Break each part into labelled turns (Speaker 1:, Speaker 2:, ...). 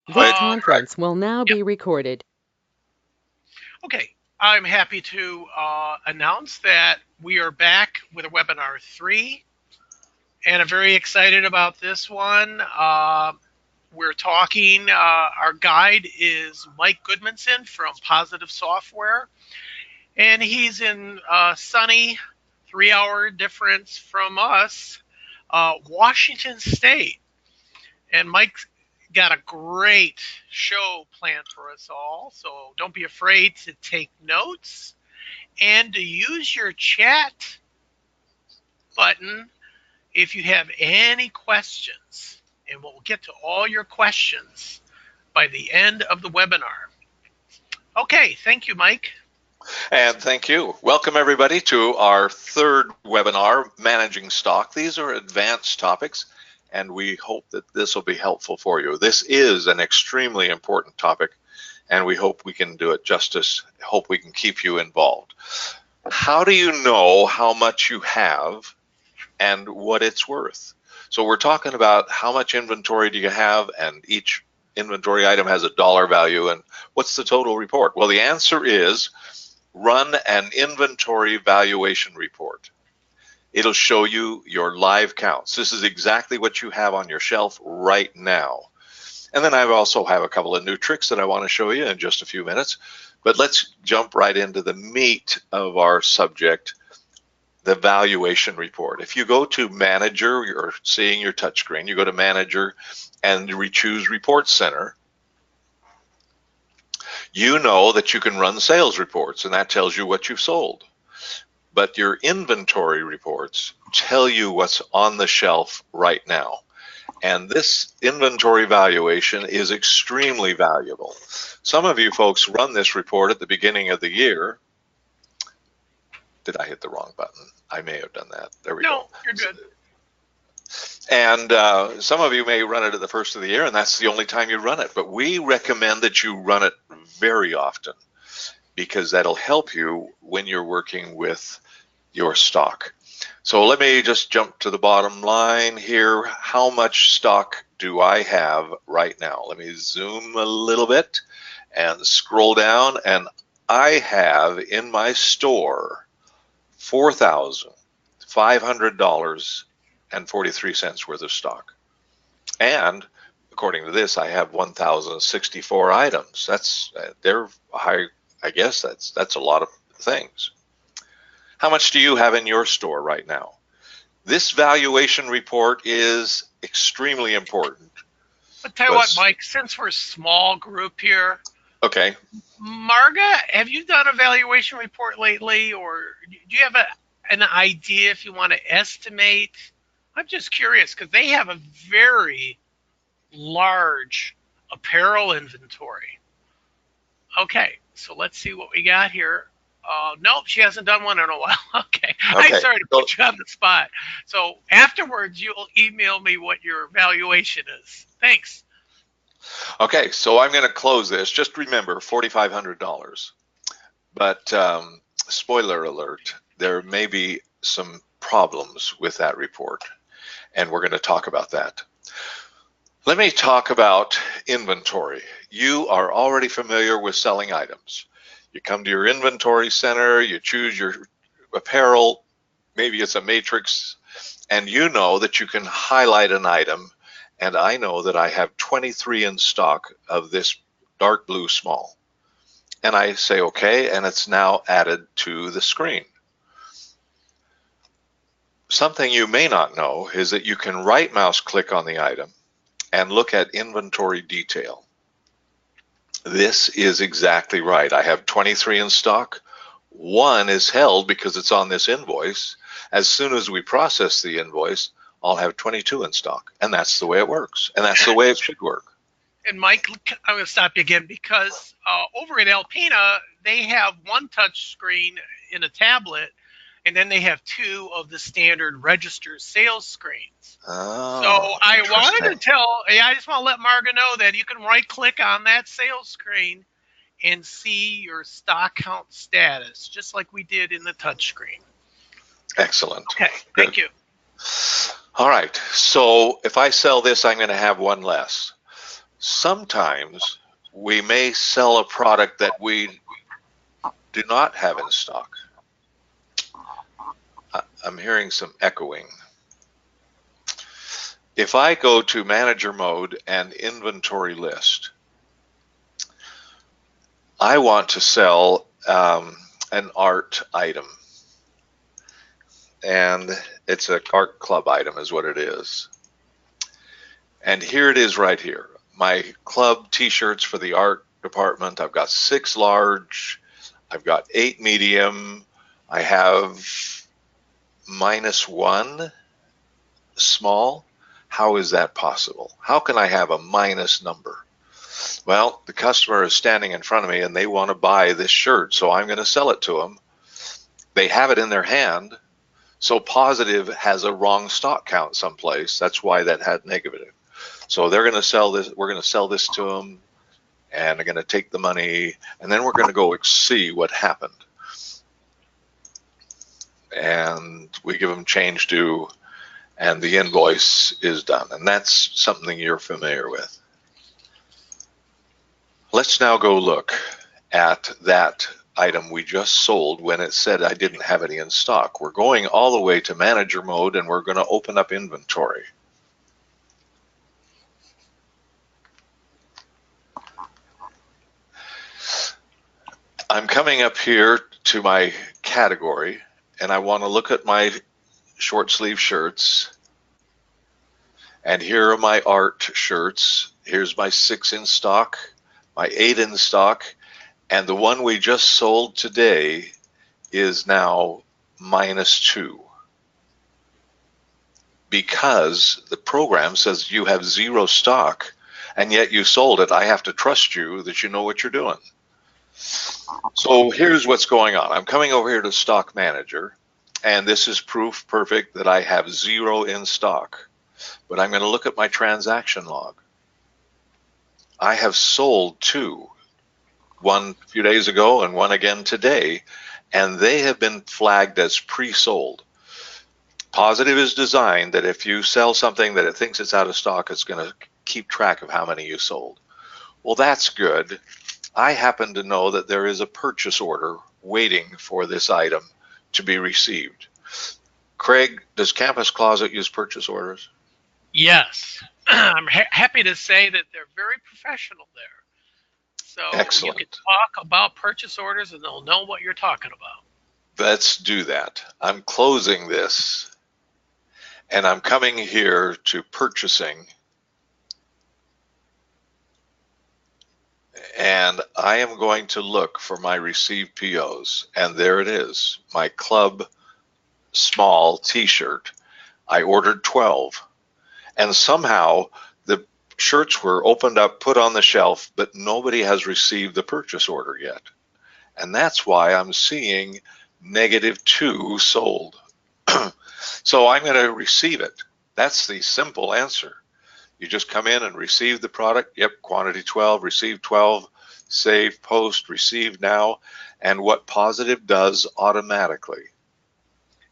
Speaker 1: This
Speaker 2: Correct.
Speaker 1: conference will now
Speaker 2: Yep.
Speaker 1: be recorded.
Speaker 2: Okay. I'm happy to announce that we are back with a webinar 3, and I'm very excited about this one. We're talking, our guide is Mike Goodmanson from Positive Software, and he's in sunny 3-hour difference from us, Washington State. And Mike's got a great show planned for us all, so don't be afraid to take notes and to use your chat button if you have any questions. And we'll get to all your questions by the end of the webinar. Okay, thank you, Mike.
Speaker 3: And thank you. Welcome everybody to our third webinar, Managing Stock. These are advanced topics, and we hope that this will be helpful for you. This is an extremely important topic, and we hope we can do it justice. Hope we can keep you involved. How do you know how much you have and what it's worth? So we're talking about how much inventory do you have, and each inventory item has a dollar value, and what's the total report? Well, the answer is run an inventory valuation report. It'll show you your live counts. This is exactly what you have on your shelf right now. And then I also have a couple of new tricks that I want to show you in just a few minutes. But let's jump right into the meat of our subject, the valuation report. If you go to Manager, you're seeing your touchscreen, you go to Manager and we choose Report Center. You know that you can run sales reports, and that tells you what you've sold. But your inventory reports tell you what's on the shelf right now. And this inventory valuation is extremely valuable. Some of you folks run this report at the beginning of the year. Did I hit the wrong button? I may have done that. There we go.
Speaker 2: No, you're good.
Speaker 3: And some of you may run it at the first of the year, and that's the only time you run it. But we recommend that you run it very often, because that'll help you when you're working with your stock. So let me just jump to the bottom line here. How much stock do I have right now? Let me zoom a little bit and scroll down, and I have in my store $4,500.43 worth of stock. And according to this, I have 1,064 items. They're high. I guess that's a lot of things. How much do you have in your store right now? This valuation report is extremely important.
Speaker 2: But tell you what, Mike, since we're a small group here,
Speaker 3: okay.
Speaker 2: Marga, have you done a valuation report lately, or do you have an idea if you want to estimate? I'm just curious because they have a very large apparel inventory. Okay, so let's see what we got here. Nope, she hasn't done one in a while. Okay. I'm sorry to put you on the spot. So afterwards, you'll email me what your valuation is. Thanks.
Speaker 3: Okay, so I'm going to close this. Just remember, $4,500. But spoiler alert, there may be some problems with that report, and we're going to talk about that. Let me talk about inventory. You are already familiar with selling items. You come to your inventory center, you choose your apparel, maybe it's a matrix, and you know that you can highlight an item, and I know that I have 23 in stock of this dark blue small. And I say okay, and it's now added to the screen. Something you may not know is that you can right mouse click on the item and look at inventory detail. This is exactly right. I have 23 in stock. One is held because it's on this invoice. As soon as we process the invoice, I'll have 22 in stock. And that's the way it works. And that's the way it should work.
Speaker 2: And Mike, I'm going to stop you again because over at Alpina, they have one touch screen in a tablet, and then they have two of the standard register sales screens.
Speaker 3: Oh,
Speaker 2: so I wanted to I just want to let Marga know that you can right click on that sales screen and see your stock count status, just like we did in the touch screen.
Speaker 3: Excellent.
Speaker 2: Okay, thank you.
Speaker 3: All right, so if I sell this, I'm going to have one less. Sometimes we may sell a product that we do not have in stock. I'm hearing some echoing. If I go to manager mode and inventory list, I want to sell an art item, and it's an art club item is what it is. And here it is right here. My club t-shirts for the art department. I've got 6 large, I've got 8 medium, I have -1 small. How is that possible? How can I have a minus number? Well, the customer is standing in front of me and they want to buy this shirt, so I'm going to sell it to them. They have it in their hand, so positive has a wrong stock count someplace. That's why that had negative. So they're going to sell this. We're going to sell this to them, and they're going to take the money, and then we're going to go see what happened. And we give them change due, and the invoice is done. And that's something you're familiar with. Let's now go look at that item we just sold when it said I didn't have any in stock. We're going all the way to manager mode, and we're going to open up inventory. I'm coming up here to my category, and I want to look at my short sleeve shirts. And here are my art shirts. Here's my 6 in stock, my 8 in stock, and the one we just sold today is now -2. Because the program says you have 0 stock, and yet you sold it. I have to trust you that you know what you're doing. So here's what's going on. I'm coming over here to Stock Manager, and this is proof perfect that I have 0 in stock. But I'm going to look at my transaction log. I have sold 2, one a few days ago and one again today, and they have been flagged as pre-sold. Positive is designed that if you sell something that it thinks it's out of stock, it's going to keep track of how many you sold. Well, that's good. I happen to know that there is a purchase order waiting for this item to be received. Craig, does Campus Closet use purchase orders?
Speaker 2: Yes. I'm happy to say that they're very professional there. So
Speaker 3: Excellent.
Speaker 2: you can talk about purchase orders and they'll know what you're talking about.
Speaker 3: Let's do that. I'm closing this, and I'm coming here to purchasing, and I am going to look for my received POs, and there it is, my club small t-shirt. I ordered 12, and somehow the shirts were opened up, put on the shelf, but nobody has received the purchase order yet. And that's why I'm seeing -2 sold. So I'm going to receive it. That's the simple answer. You just come in and receive the product. Yep, quantity 12, receive 12, save, post, receive now. And what positive does automatically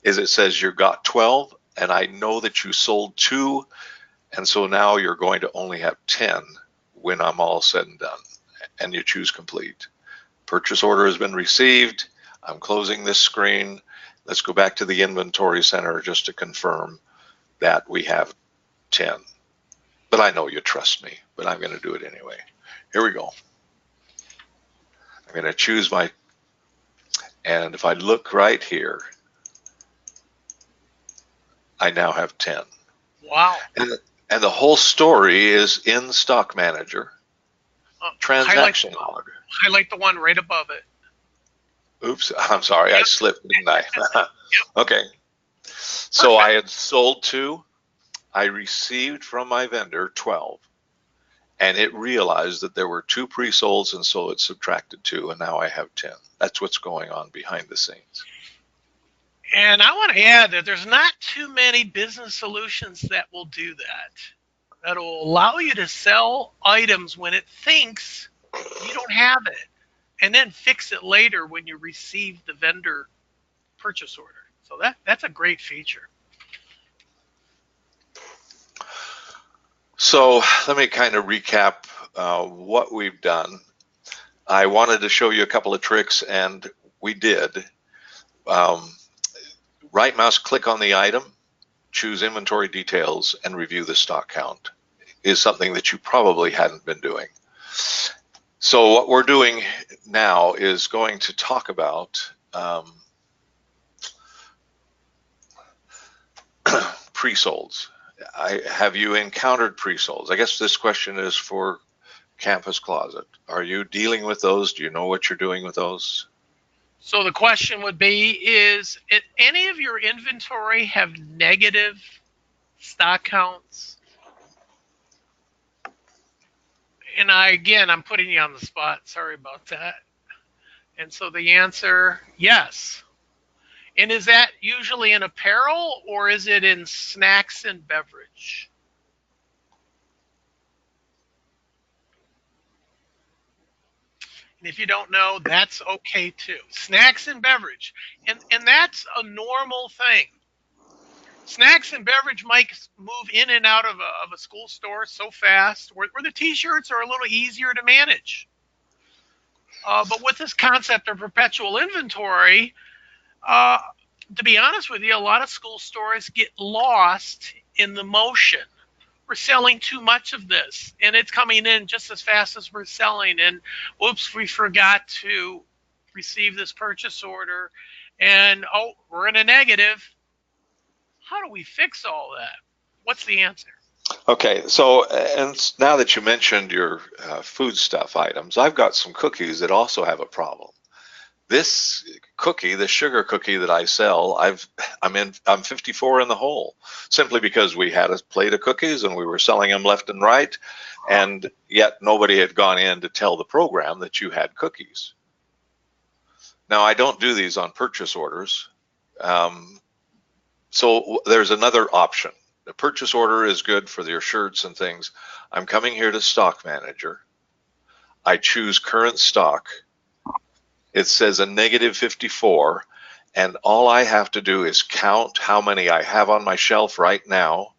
Speaker 3: is it says you got 12, and I know that you sold 2, and so now you're going to only have 10 when I'm all said and done. And you choose complete. Purchase order has been received. I'm closing this screen. Let's go back to the inventory center just to confirm that we have 10. But I know you trust me, but I'm going to do it anyway. Here we go. I'm going to choose my, and if I look right here, I now have 10.
Speaker 2: Wow.
Speaker 3: And the whole story is in Stock Manager. Transaction log.
Speaker 2: Highlight the one right above it.
Speaker 3: Oops, I'm sorry, I slipped, didn't I? Okay. So I had sold 2. I received from my vendor 12. And it realized that there were 2 pre-solds, and so it subtracted 2, and now I have 10. That's what's going on behind the scenes.
Speaker 2: And I want to add that there's not too many business solutions that will do that. That'll allow you to sell items when it thinks you don't have it, and then fix it later when you receive the vendor purchase order. So that's a great feature.
Speaker 3: So let me kind of recap what we've done, I wanted to show you a couple of tricks, and we did. Right mouse click on the item, choose inventory details, and review the stock count is something that you probably hadn't been doing. So what we're doing now is going to talk about pre-solds. Have you encountered pre-solds? I guess this question is for Campus Closet. Are you dealing with those? Do you know what you're doing with those?
Speaker 2: So the question would be, is any of your inventory have negative stock counts? And I'm putting you on the spot. Sorry about that. And so the answer, yes. And is that usually in apparel or is it in snacks and beverage? And if you don't know, that's okay too. Snacks and beverage. And that's a normal thing. Snacks and beverage might move in and out of a school store so fast, where the t-shirts are a little easier to manage. But with this concept of perpetual inventory, to be honest with you, a lot of school stores get lost in the motion. We're selling too much of this, and it's coming in just as fast as we're selling. And whoops, we forgot to receive this purchase order, and oh, we're in a negative. How do we fix all that? What's the answer?
Speaker 3: Okay, so and now that you mentioned your foodstuff items, I've got some cookies that also have a problem. This cookie, the sugar cookie that I sell, I'm 54 in the hole, simply because we had a plate of cookies and we were selling them left and right, and yet nobody had gone in to tell the program that you had cookies. Now, I don't do these on purchase orders, so there's another option. The purchase order is good for your shirts and things. I'm coming here to Stock Manager. I choose current stock. It says a negative 54, and all I have to do is count how many I have on my shelf right now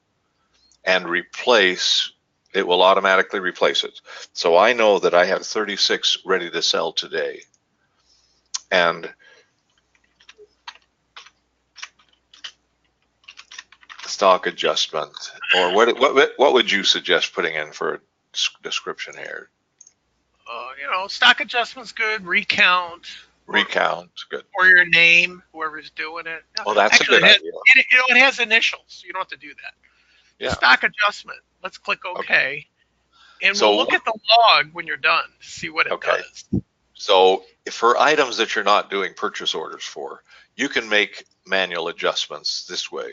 Speaker 3: and replace. It will automatically replace it. So I know that I have 36 ready to sell today. And stock adjustment, or what would you suggest putting in for a description here?
Speaker 2: Stock adjustment's good. Recount,
Speaker 3: Good.
Speaker 2: or your name, whoever's doing it.
Speaker 3: Oh, that's actually, a good idea.
Speaker 2: It has initials. You don't have to do that. Yeah. Stock adjustment. Let's click OK. And we'll look at the log when you're done to see what it does.
Speaker 3: So for items that you're not doing purchase orders for, you can make manual adjustments this way.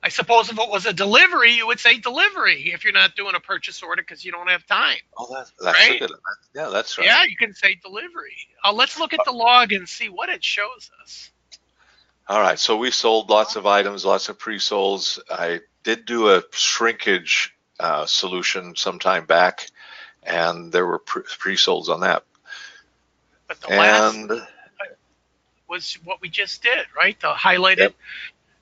Speaker 2: I suppose if it was a delivery, you would say delivery if you're not doing a purchase order because you don't have time.
Speaker 3: Oh, that's right? Good. Yeah, that's right.
Speaker 2: Yeah, you can say delivery. Let's look at the log and see what it shows us.
Speaker 3: All right, so we sold lots of items, lots of pre-solds. I did do a shrinkage solution some time back, and there were pre-solds on that.
Speaker 2: But the last was what we just did, right? The highlighted.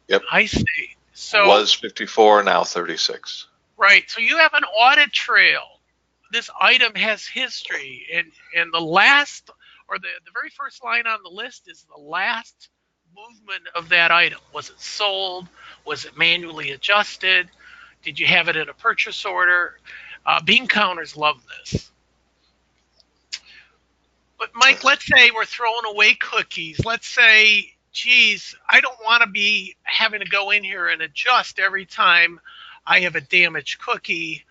Speaker 3: Yep.
Speaker 2: I see. So
Speaker 3: was 54, now 36.
Speaker 2: Right. So you have an audit trail. This item has history, and the last, or the very first line on the list is the last movement of that item. Was it sold? Was it manually adjusted? Did you have it in a purchase order? Bean counters love this. But Mike, let's say we're throwing away cookies. Let's say, geez, I don't want to be having to go in here and adjust every time I have a damaged cookie,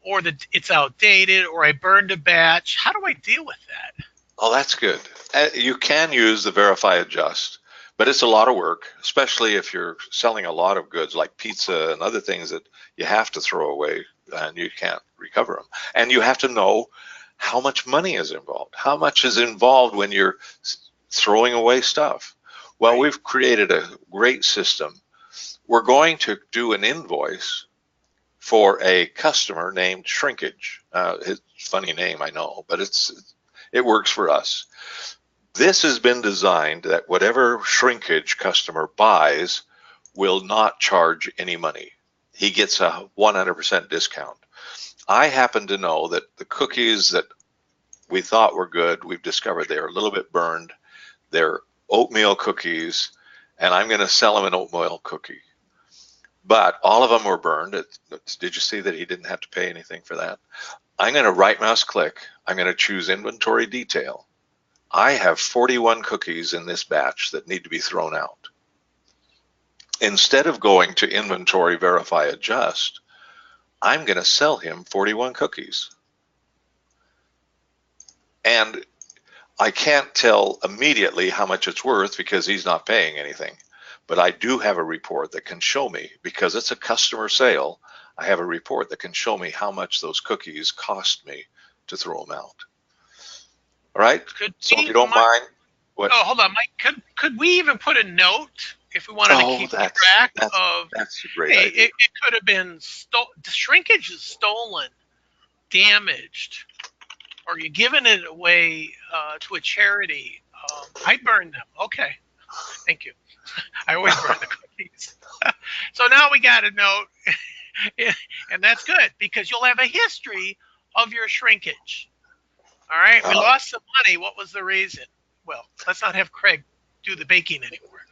Speaker 2: or it's outdated, or I burned a batch. How do I deal with that?
Speaker 3: Oh, that's good. You can use the Verify Adjust, but it's a lot of work, especially if you're selling a lot of goods like pizza and other things that you have to throw away and you can't recover them. And you have to know how much money is involved. How much is involved when you're throwing away stuff? Well, we've created a great system. We're going to do an invoice for a customer named Shrinkage. His funny name, I know, but it works for us. This has been designed that whatever Shrinkage customer buys will not charge any money. He gets a 100% discount. I happen to know that the cookies that we thought were good, we've discovered they're a little bit burned. They're oatmeal cookies, and I'm going to sell him an oatmeal cookie. But all of them were burned. Did you see that he didn't have to pay anything for that? I'm going to right mouse click. I'm going to choose inventory detail. I have 41 cookies in this batch that need to be thrown out. Instead of going to inventory verify adjust, I'm going to sell him 41 cookies. And I can't tell immediately how much it's worth because he's not paying anything. But I do have a report that can show me, because it's a customer sale, I have a report that can show me how much those cookies cost me to throw them out. All right? So if you don't mind. What?
Speaker 2: Oh, hold on, Mike. Could we even put a note if we wanted to keep track of?
Speaker 3: That's a great idea.
Speaker 2: It could have been shrinkage is stolen, damaged, or you're giving it away to a charity. I burned them. Okay, thank you. I always burn the cookies. So now we got a note, and that's good because you'll have a history of your shrinkage. All right, we lost some money. What was the reason? Well, let's not have Craig do the baking anymore.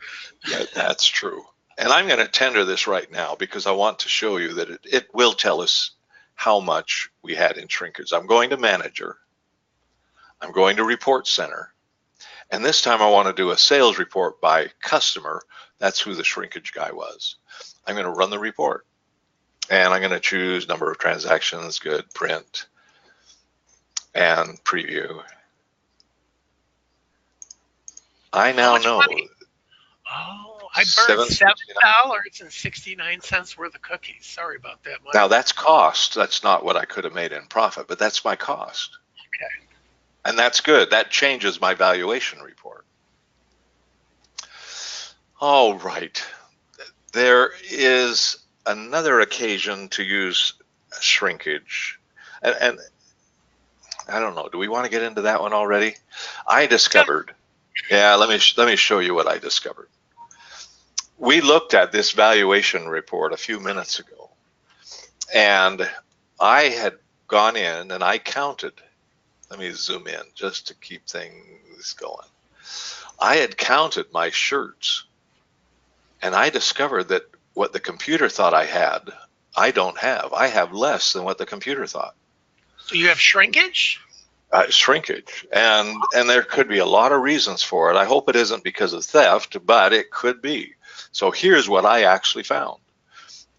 Speaker 3: Yeah, that's true. And I'm going to tender this right now because I want to show you that it will tell us how much we had in shrinkage. I'm going to manager. I'm going to report center. And this time I want to do a sales report by customer. That's who the shrinkage guy was. I'm going to run the report. And I'm going to choose number of transactions, good, print, and preview. I now know.
Speaker 2: Oh, I burned $7.69 worth of cookies. Sorry about that, Mike.
Speaker 3: Now that's cost. That's not what I could have made in profit, but that's my cost.
Speaker 2: Okay.
Speaker 3: And that's good. That changes my valuation report. All right. There is another occasion to use shrinkage. And I don't know, do we want to get into that one already? I discovered, yeah, let me show you what I discovered. We looked at this valuation report a few minutes ago, and I had gone in and I counted. Let me zoom in just to keep things going. I had counted my shirts, and I discovered that what the computer thought I had, I don't have. I have less than what the computer thought.
Speaker 2: So you have shrinkage?
Speaker 3: Shrinkage, and there could be a lot of reasons for it. I hope it isn't because of theft, but it could be. So here's what I actually found.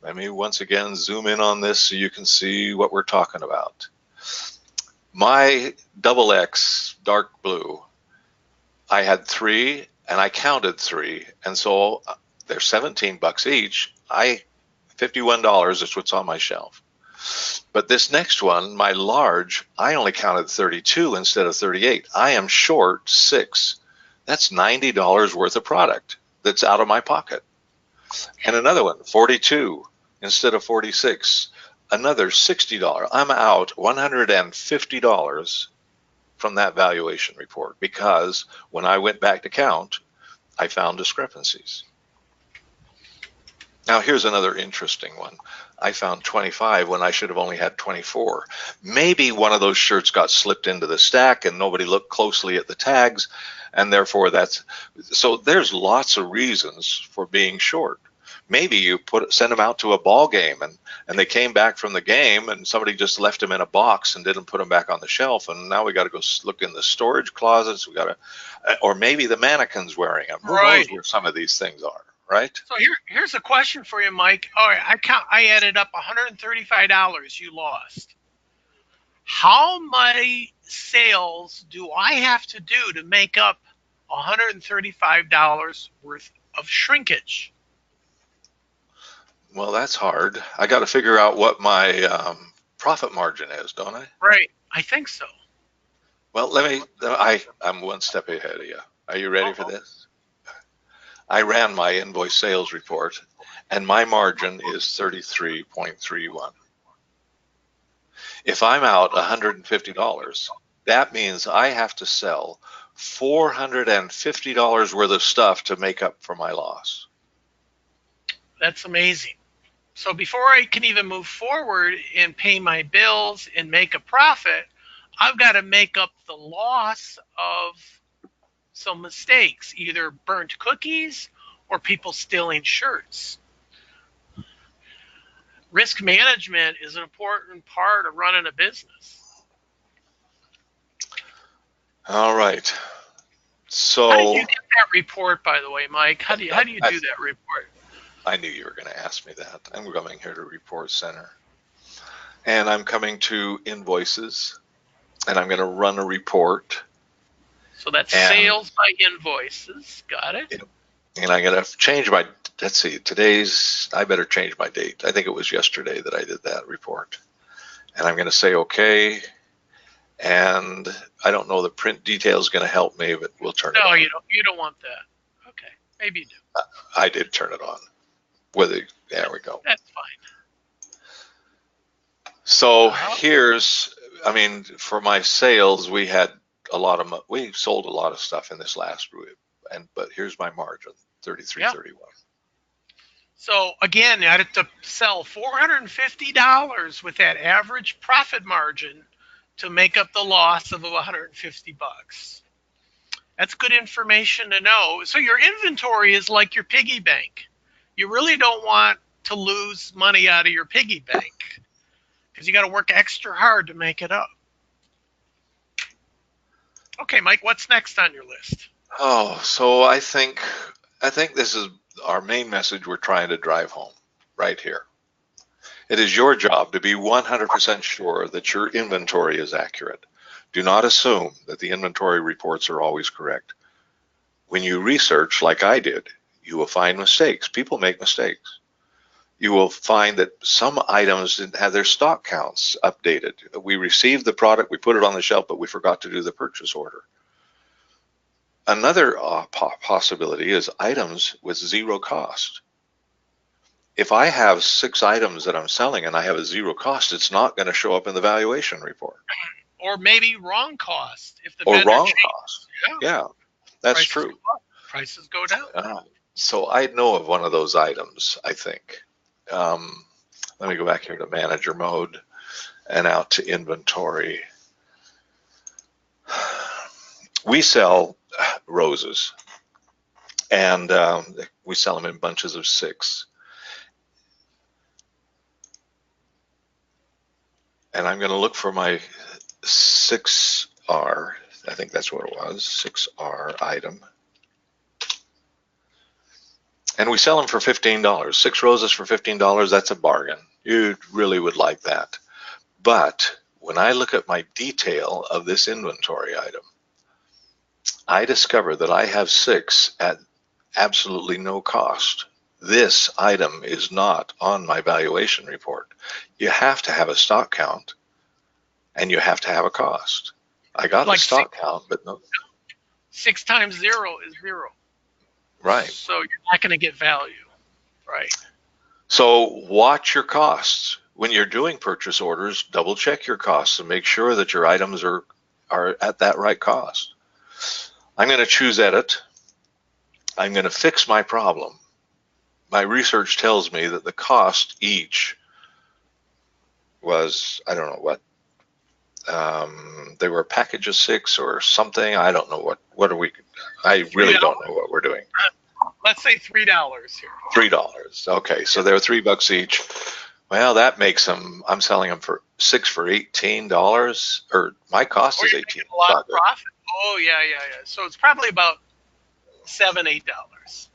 Speaker 3: Let me once again zoom in on this so you can see what we're talking about. My XX dark blue, I had 3 and I counted 3, and so they're $17 each. $51 is what's on my shelf. But this next one, my large, I only counted 32 instead of 38. I am short 6. That's $90 worth of product that's out of my pocket. And another one, 42 instead of 46. Another $60. I'm out $150 from that valuation report because when I went back to count, I found discrepancies. Now here's another interesting one. I found 25 when I should have only had 24. Maybe one of those shirts got slipped into the stack and nobody looked closely at the tags, and therefore so there's lots of reasons for being short. Maybe you send them out to a ball game and they came back from the game and somebody just left them in a box and didn't put them back on the shelf, and now we got to go look in the storage closets. Or maybe the mannequin's wearing them. Who knows where some of these things are, right?
Speaker 2: So here's a question for you, Mike. All right, I added up $135 you lost. How many sales do I have to do to make up $135 worth of shrinkage?
Speaker 3: Well, that's hard. I got to figure out what my profit margin is, don't I?
Speaker 2: Right. I think so.
Speaker 3: Well, I'm one step ahead of you. Are you ready for this? I ran my invoice sales report, and my margin is 33.31. If I'm out $150, that means I have to sell $450 worth of stuff to make up for my loss.
Speaker 2: That's amazing. So before I can even move forward and pay my bills and make a profit, I've got to make up the loss of some mistakes, either burnt cookies or people stealing shirts. Risk management is an important part of running a business.
Speaker 3: All right.
Speaker 2: How did you
Speaker 3: So
Speaker 2: get that report, by the way, Mike? How do you do that report?
Speaker 3: I knew you were going to ask me that. I'm coming here to Report Center. And I'm coming to invoices, and I'm going to run a report.
Speaker 2: So that's
Speaker 3: And,
Speaker 2: sales by invoices. Got it.
Speaker 3: and I'm going to change my, let's see, I better change my date. I think it was yesterday that I did that report. And I'm going to say, okay. And I don't know the print detail is going to help me, but we'll turn it on.
Speaker 2: No, you don't want that. Okay, maybe you do.
Speaker 3: I did turn it on. There we go.
Speaker 2: That's fine.
Speaker 3: So for my sales, we sold a lot of stuff in this last group, but here's my margin, 33.31.
Speaker 2: So again, I had to sell $450 with that average profit margin to make up the loss of $150. That's good information to know. So your inventory is like your piggy bank. You really don't want to lose money out of your piggy bank because you got to work extra hard to make it up. Okay, Mike, what's next on your list?
Speaker 3: Oh, so I think this is our main message we're trying to drive home right here. It is your job to be 100% sure that your inventory is accurate. Do not assume that the inventory reports are always correct. When you research, like I did, you will find mistakes. People make mistakes. You will find that some items didn't have their stock counts updated. We received the product, we put it on the shelf, but we forgot to do the purchase order. Another possibility is items with zero cost. If I have 6 items that I'm selling and I have a zero cost, it's not going to show up in the valuation report.
Speaker 2: Or maybe wrong cost. If the
Speaker 3: Or
Speaker 2: vendor
Speaker 3: wrong
Speaker 2: changes,
Speaker 3: cost. Yeah, that's true.
Speaker 2: Prices go down.
Speaker 3: So I know of one of those items, I think. Let me go back here to manager mode and out to inventory. We sell roses, and we sell them in bunches of 6. And I'm going to look for my 6R. I think that's what it was, 6R item. And we sell them for $15. 6 roses for $15, that's a bargain. You really would like that. But when I look at my detail of this inventory item, I discover that I have 6 at absolutely no cost. This item is not on my valuation report. You have to have a stock count and you have to have a cost. I got like the stock count, but no.
Speaker 2: 6 times 0 is 0.
Speaker 3: Right.
Speaker 2: So you're not going to get value. Right.
Speaker 3: So watch your costs. When you're doing purchase orders, double check your costs and make sure that your items are at that right cost. I'm going to choose edit. I'm going to fix my problem. My research tells me that the cost each was, I don't know what, they were a package of 6 or something. I don't know I really don't know what we're doing.
Speaker 2: Let's say $3 here.
Speaker 3: $3. Okay, so they're $3 each. Well, that makes them, I'm selling them for 6 for $18, or my cost is $18.
Speaker 2: A lot of profit. Oh, yeah. So it's probably about $7, $8.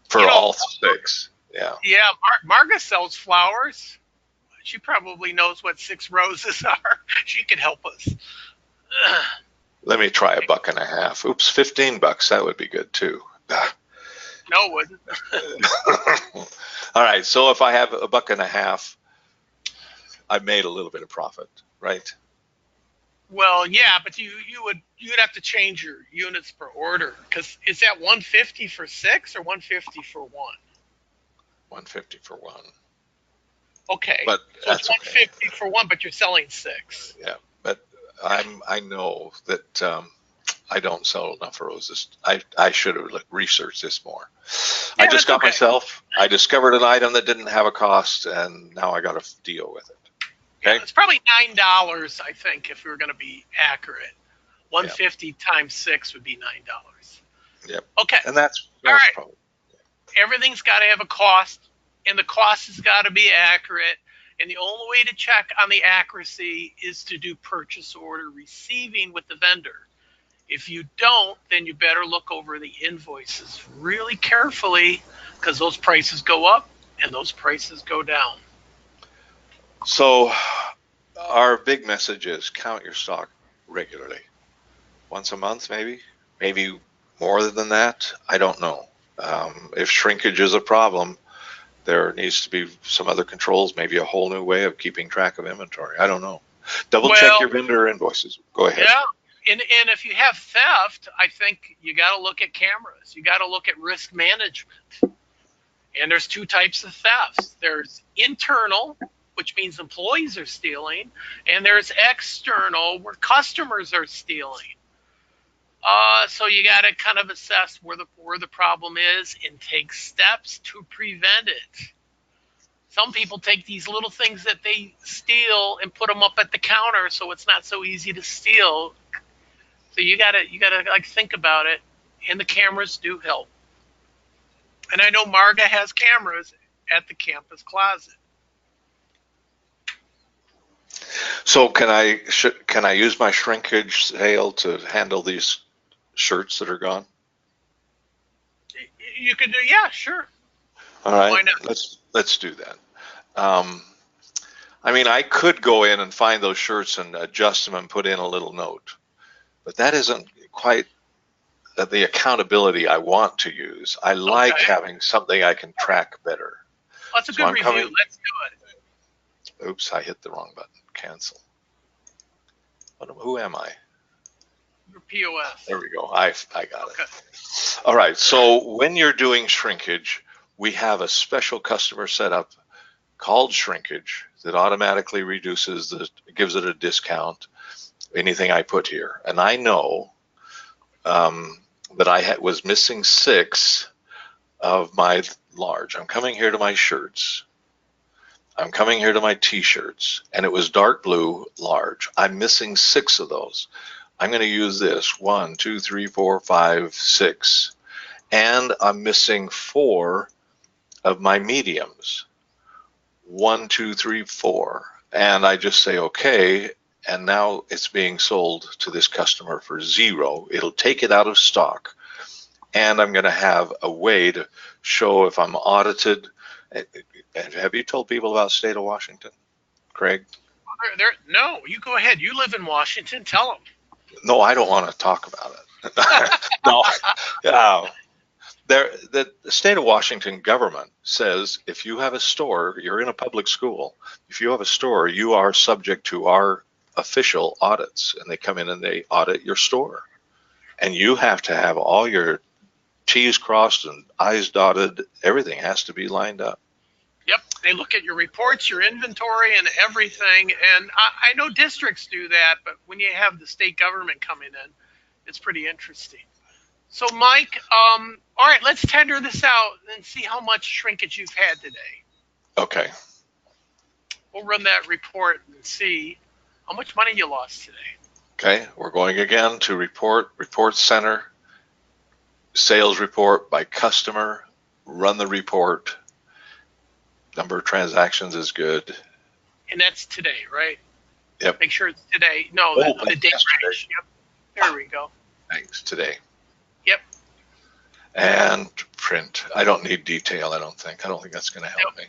Speaker 3: For all 6, yeah.
Speaker 2: Yeah, Marga sells flowers. She probably knows what 6 roses are. She could help us.
Speaker 3: Let me try $1.50. Oops, $15. That would be good too.
Speaker 2: No, it wouldn't.
Speaker 3: All right, so if I have $1.50, I've made a little bit of profit, right?
Speaker 2: Well, yeah, but you'd have to change your units per order, because is that 150 for 6 or 150 for 1?
Speaker 3: 150 for 1.
Speaker 2: Okay,
Speaker 3: but
Speaker 2: so it's 150 for 1, but you're selling 6.
Speaker 3: Yeah, but I know that I don't sell enough roses. I should have researched this more. I
Speaker 2: Yeah,
Speaker 3: just
Speaker 2: that's
Speaker 3: got
Speaker 2: okay.
Speaker 3: myself. I discovered an item that didn't have a cost, and now I got to deal with it.
Speaker 2: Yeah,
Speaker 3: Okay.
Speaker 2: it's probably $9, I think, if we were going to be accurate.
Speaker 3: Yep.
Speaker 2: 150 times 6 would be $9.
Speaker 3: Yep.
Speaker 2: Okay.
Speaker 3: And that's
Speaker 2: All right.
Speaker 3: probably.
Speaker 2: Everything's got to have a cost, and the cost has got to be accurate. And the only way to check on the accuracy is to do purchase order receiving with the vendor. If you don't, then you better look over the invoices really carefully, because those prices go up and those prices go down.
Speaker 3: So our big message is count your stock regularly. Once a month, maybe more than that. I don't know. If shrinkage is a problem, there needs to be some other controls, maybe a whole new way of keeping track of inventory. I don't know. Double check your vendor invoices. Go ahead.
Speaker 2: Yeah. And if you have theft, I think you got to look at cameras. You got to look at risk management. And there's two types of thefts. There's internal, which means employees are stealing, and there's external, where customers are stealing. So you got to kind of assess where the problem is and take steps to prevent it. Some people take these little things that they steal and put them up at the counter, so it's not so easy to steal. So you gotta like think about it, and the cameras do help. And I know Marga has cameras at the campus closet.
Speaker 3: So can I use my shrinkage sale to handle these shirts that are gone?
Speaker 2: You could do, yeah, sure.
Speaker 3: All right.
Speaker 2: Why not?
Speaker 3: Let's do that. I mean, I could go in and find those shirts and adjust them and put in a little note, but that isn't quite the accountability I want to use. I like having something I can track better.
Speaker 2: Well, that's a good review. Let's do
Speaker 3: it. Oops, I hit the wrong button. Cancel. Who am I?
Speaker 2: Your POS.
Speaker 3: There we go. I got it. All right. So when you're doing shrinkage, we have a special customer setup called shrinkage that automatically gives it a discount, anything I put here. And I know that I was missing 6 of my large. I'm coming here to my shirts. I'm coming here to my t-shirts, and it was dark blue large. I'm missing 6 of those. I'm going to use this 1, 2, 3, 4, 5, 6, and I'm missing 4 of my mediums. 1, 2, 3, 4, and I just say okay, and now it's being sold to this customer for 0. It'll take it out of stock, and I'm going to have a way to show if I'm audited. Have you told people about state of Washington, Craig?
Speaker 2: No, you go ahead. You live in Washington. Tell them.
Speaker 3: No, I don't want to talk about it. No. The state of Washington government says if you have a store, you're in a public school, if you have a store, you are subject to our official audits, and they come in and they audit your store. And you have to have all your T's crossed and I's dotted. Everything has to be lined up.
Speaker 2: Yep, they look at your reports, your inventory, and everything. And I know districts do that, but when you have the state government coming in, it's pretty interesting. So, Mike, all right, let's tender this out and see how much shrinkage you've had today.
Speaker 3: Okay.
Speaker 2: We'll run that report and see how much money you lost today.
Speaker 3: Okay, we're going again to report center, sales report by customer, run the report. Number of transactions is good.
Speaker 2: And that's today, right?
Speaker 3: Yep.
Speaker 2: Make sure it's today. No, the date range. Yep. There we go.
Speaker 3: Thanks, today.
Speaker 2: Yep.
Speaker 3: And print. I don't need detail, I don't think. I don't think that's going to help me.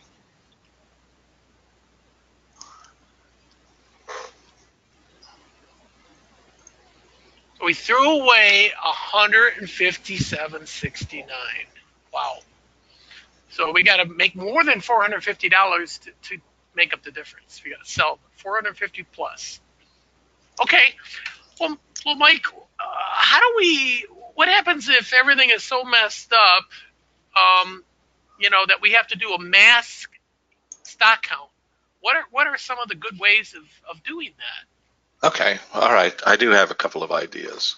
Speaker 2: So we threw away $157.69. Wow. So we got to make more than $450 to make up the difference. We got to sell 450 plus. Okay. Well, Mike, what happens if everything is so messed up, that we have to do a mass stock count? What are some of the good ways of doing that?
Speaker 3: Okay. All right. I do have a couple of ideas.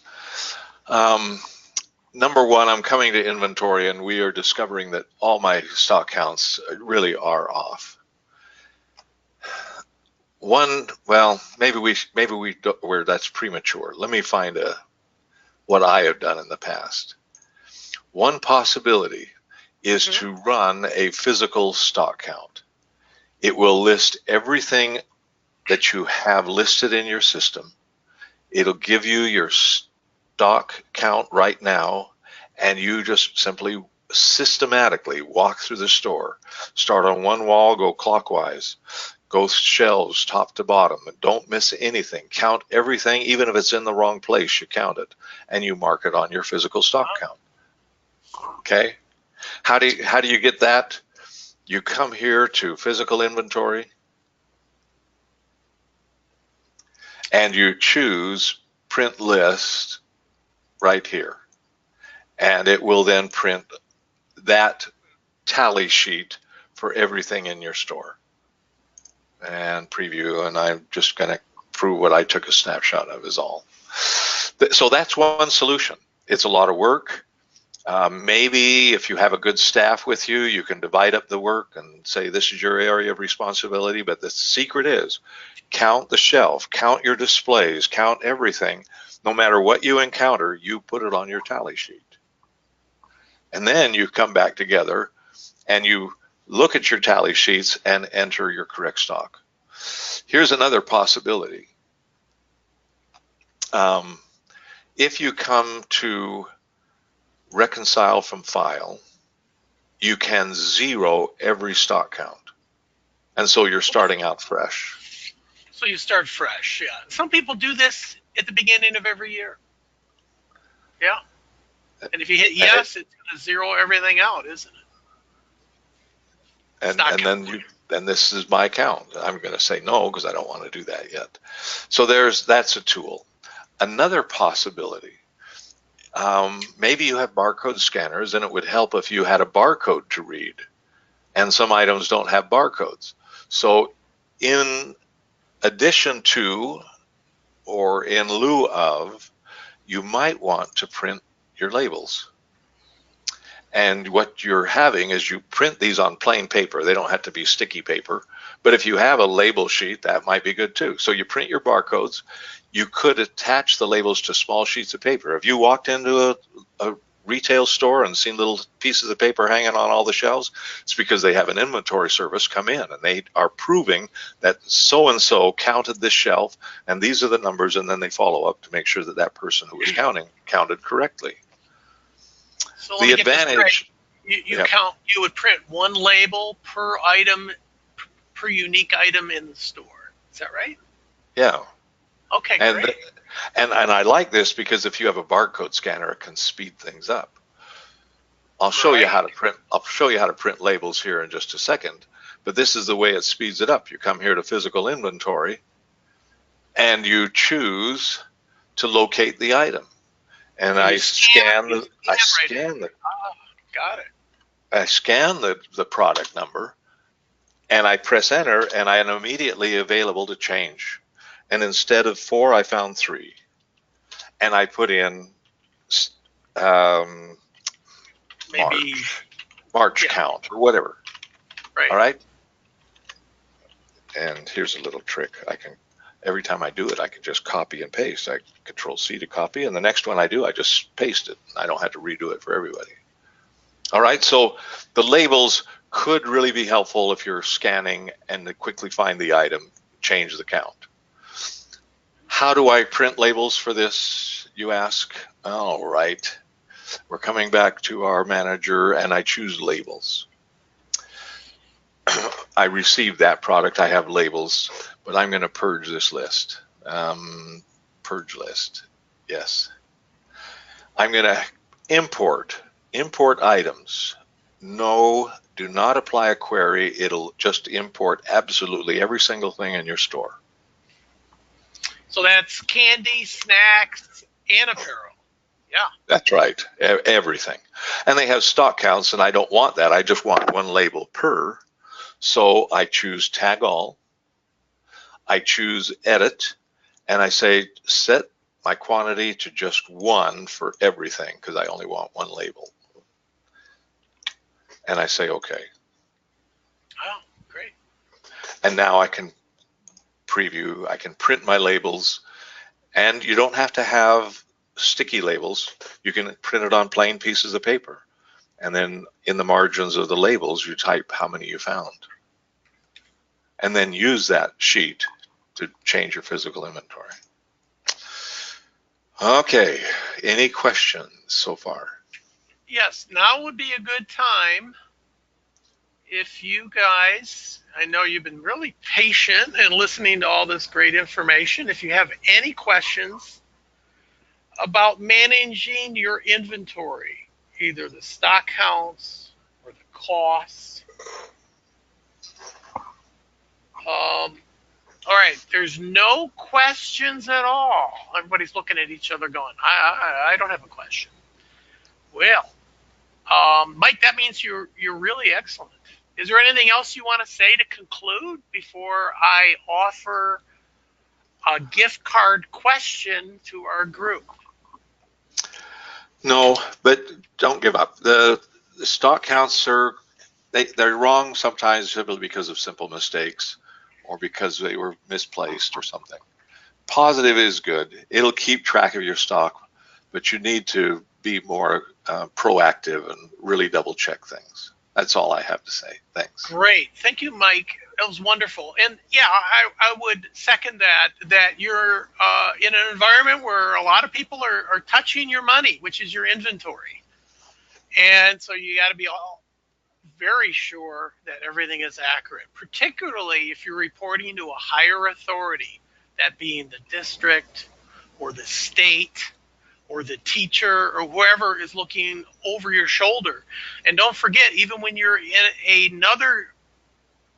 Speaker 3: Number one, I'm coming to inventory and we are discovering that all my stock counts really are off. One, well, maybe don't, where that's premature. Let me find what I have done in the past. One possibility is to run a physical stock count. It will list everything that you have listed in your system. It'll give you your stock count right now, and you just simply systematically walk through the store. Start on one wall, go clockwise, go shelves top to bottom, and don't miss anything. Count everything, even if it's in the wrong place, you count it, and you mark it on your physical stock count. Okay? How do you get that? You come here to physical inventory, and you choose print list right here. And it will then print that tally sheet for everything in your store. And preview, and I'm just going to prove what I took a snapshot of is all. So that's one solution. It's a lot of work. Maybe if you have a good staff with you, you can divide up the work and say this is your area of responsibility. But the secret is count the shelf, count your displays, count everything. No matter what you encounter, you put it on your tally sheet. And then you come back together and you look at your tally sheets and enter your correct stock. Here's another possibility. If you come to reconcile from file, you can zero every stock count. And so you're starting out fresh.
Speaker 2: So you start fresh, yeah. Some people do this at the beginning of every year. Yeah. And if you hit yes, it's going to zero everything out, isn't it?
Speaker 3: And then this is my count. I'm going to say no because I don't want to do that yet. So that's a tool. Another possibility, maybe you have barcode scanners, and it would help if you had a barcode to read. And some items don't have barcodes. So in addition to or in lieu of, you might want to print your labels. And what you're having is you print these on plain paper. They don't have to be sticky paper. But if you have a label sheet, that might be good too. So you print your barcodes. You could attach the labels to small sheets of paper. If you walked into a retail store and seen little pieces of paper hanging on all the shelves, it's because they have an inventory service come in and they are proving that so-and-so counted this shelf and these are the numbers, and then they follow up to make sure that that person who was counting counted correctly.
Speaker 2: So the advantage, you would print one label per item, per unique item in the store. Is that right?
Speaker 3: Yeah.
Speaker 2: Okay, great.
Speaker 3: And I like this because if you have a barcode scanner, it can speed things up. I'll show you how to print. I'll show you how to print labels here in just a second. But this is the way it speeds it up. You come here to physical inventory, and you choose to locate the item. And I scan the product number, and I press enter, and I am immediately available to change. And instead of 4, I found 3, and I put in
Speaker 2: maybe
Speaker 3: March count or whatever.
Speaker 2: Right.
Speaker 3: All right. And here's a little trick. Every time I do it, I can just copy and paste. I Control C to copy, and the next one I do, I just paste it. I don't have to redo it for everybody. All right, so the labels could really be helpful if you're scanning and to quickly find the item, change the count. How do I print labels for this, you ask? All right, we're coming back to our manager, and I choose labels. I received that product, I have labels, but I'm going to purge this list. Purge list, yes. I'm going to import items. No, do not apply a query. It'll just import absolutely every single thing in your store.
Speaker 2: So that's candy, snacks, and apparel. Yeah.
Speaker 3: That's right, everything. And they have stock counts, and I don't want that. I just want one label per. So I choose tag all. I choose edit, and I say set my quantity to just 1 for everything because I only want 1 label. And I say okay.
Speaker 2: Oh, great.
Speaker 3: And now I can preview, I can print my labels, and you don't have to have sticky labels. You can print it on plain pieces of paper. And then in the margins of the labels, you type how many you found. And then use that sheet to change your physical inventory. Okay, any questions so far?
Speaker 2: Yes, now would be a good time if you guys, I know you've been really patient and listening to all this great information. If you have any questions about managing your inventory, either the stock counts or the costs. All right, there's no questions at all. Everybody's looking at each other going, I don't have a question. Well, Mike, that means you're really excellent. Is there anything else you want to say to conclude before I offer a gift card question to our group?
Speaker 3: No, but don't give up. The stock counts are they're wrong sometimes simply because of simple mistakes or because they were misplaced or something. Positive is good. It'll keep track of your stock, but you need to be more proactive and really double check things. That's all I have to say. Thanks.
Speaker 2: Great. Thank you, Mike. That was wonderful. And yeah, I would second that you're in an environment where a lot of people are touching your money, which is your inventory. And so you got to be all very sure that everything is accurate, particularly if you're reporting to a higher authority, that being the district or the state or the teacher or whoever is looking over your shoulder. And don't forget, even when you're in another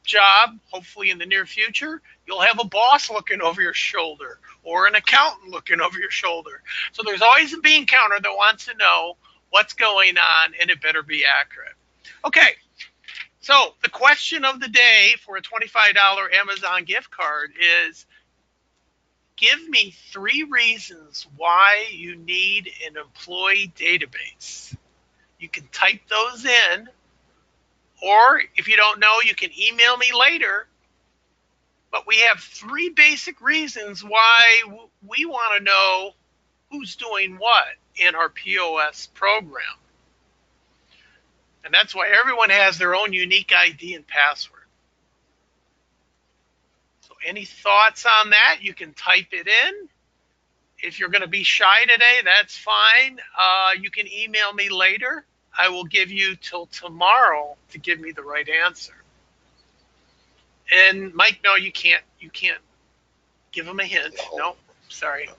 Speaker 2: job, hopefully in the near future, you'll have a boss looking over your shoulder or an accountant looking over your shoulder. So there's always a bean counter that wants to know what's going on, and it better be accurate. Okay, so the question of the day for a $25 Amazon gift card is, give me 3 reasons why you need an employee database. You can type those in, or if you don't know, you can email me later. But we have 3 basic reasons why we want to know who's doing what in our POS program. And that's why everyone has their own unique ID and password. So any thoughts on that, you can type it in. If you're going to be shy today, that's fine. You can email me later. I will give you till tomorrow to give me the right answer. And Mike, no, you can't give them a hint. No, sorry.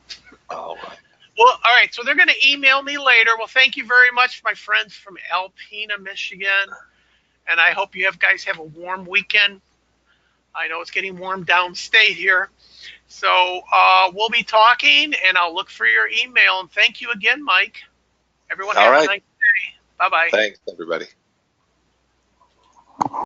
Speaker 3: All right.
Speaker 2: Well, all right. So they're going to email me later. Well, thank you very much, my friends from Alpena, Michigan. And I hope you guys have a warm weekend. I know it's getting warm downstate here. So we'll be talking, and I'll look for your email. And thank you again, Mike. Everyone have a nice day. Bye-bye.
Speaker 3: Thanks, everybody.